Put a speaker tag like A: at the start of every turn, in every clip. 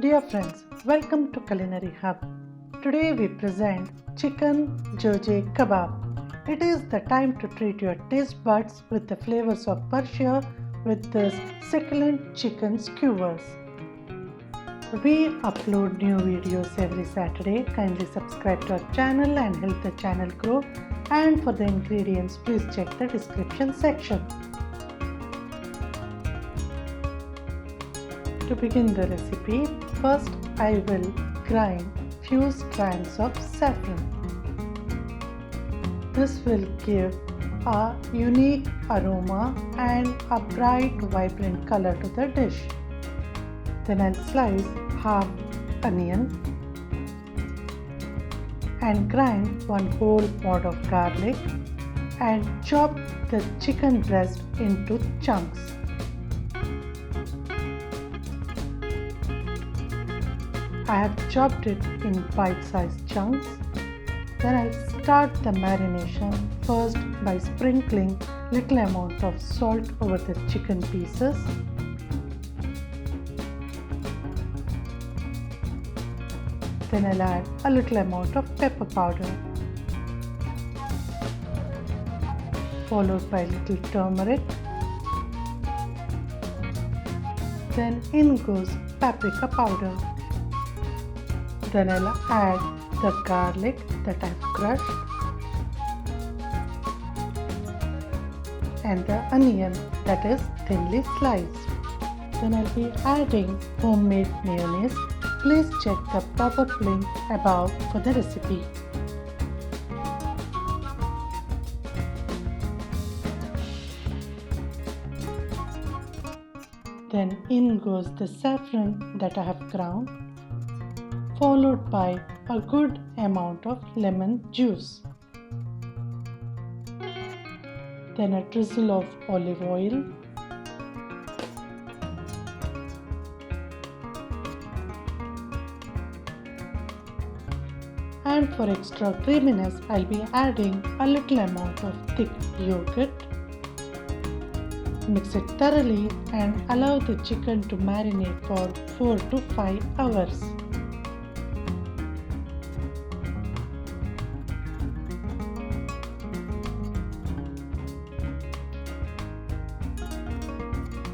A: Dear friends, welcome to Culinary Hub. Today we present Chicken Joojeh Kebab. It is the time to treat your taste buds with the flavors of Persia with this succulent chicken skewers. We upload new videos every Saturday. Kindly subscribe to our channel and help the channel grow. And for the ingredients, please check the description section. To begin the recipe, first I will grind few strands of saffron. This will give a unique aroma and a bright, vibrant color to the dish. Then I'll slice half onion and grind one whole pod of garlic and chop the chicken breast into chunks. I have chopped it in bite-sized chunks. Then I'll start the marination first by sprinkling little amount of salt over the chicken pieces. Then I'll add a little amount of pepper powder, followed by little turmeric. Then in goes paprika powder. Then I'll add the garlic that I've crushed and the onion that is thinly sliced. Then I'll be adding homemade mayonnaise. Please check the pop-up link above for the recipe. Then in goes the saffron that I have ground, followed by a good amount of lemon juice. Then a drizzle of olive oil. And for extra creaminess, I'll be adding a little amount of thick yogurt. Mix it thoroughly and allow the chicken to marinate for 4 to 5 hours.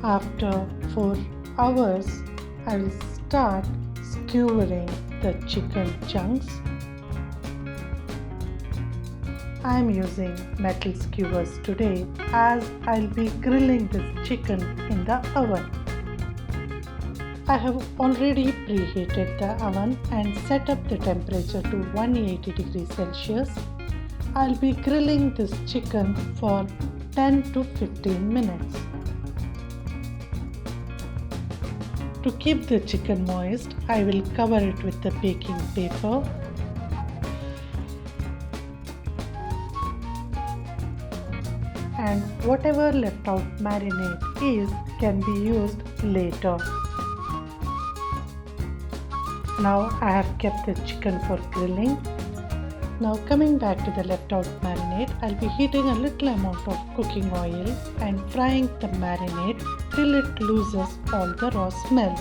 A: After 4 hours, I will start skewering the chicken chunks. I am using metal skewers today as I'll be grilling this chicken in the oven. I have already preheated the oven and set up the temperature to 180 degrees Celsius. I'll be grilling this chicken for 10 to 15 minutes. To keep the chicken moist, I will cover it with the baking paper. And whatever left out marinade is can be used later. Now I have kept the chicken for grilling. Now coming back to the left out marinade, I'll be heating a little amount of cooking oil and frying the marinade till it loses all the raw smell.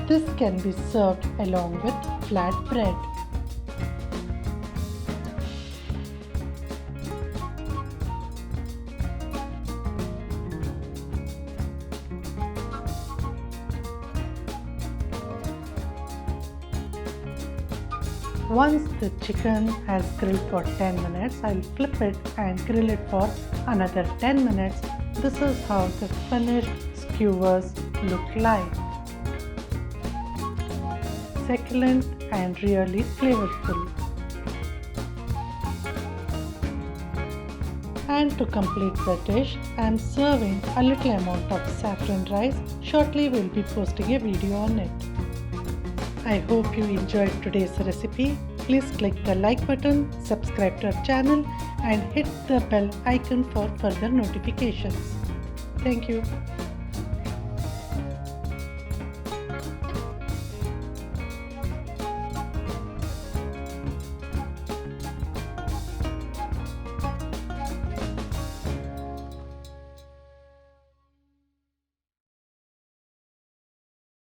A: This can be served along with flat bread. Once the chicken has grilled for 10 minutes, I'll flip it and grill it for another 10 minutes. This is how the finished skewers look like. Succulent and really flavorful. And to complete the dish, I am serving a little amount of saffron rice. Shortly we'll be posting a video on it. I hope you enjoyed today's recipe. Please click the like button, subscribe to our channel and hit the bell icon for further notifications. Thank you.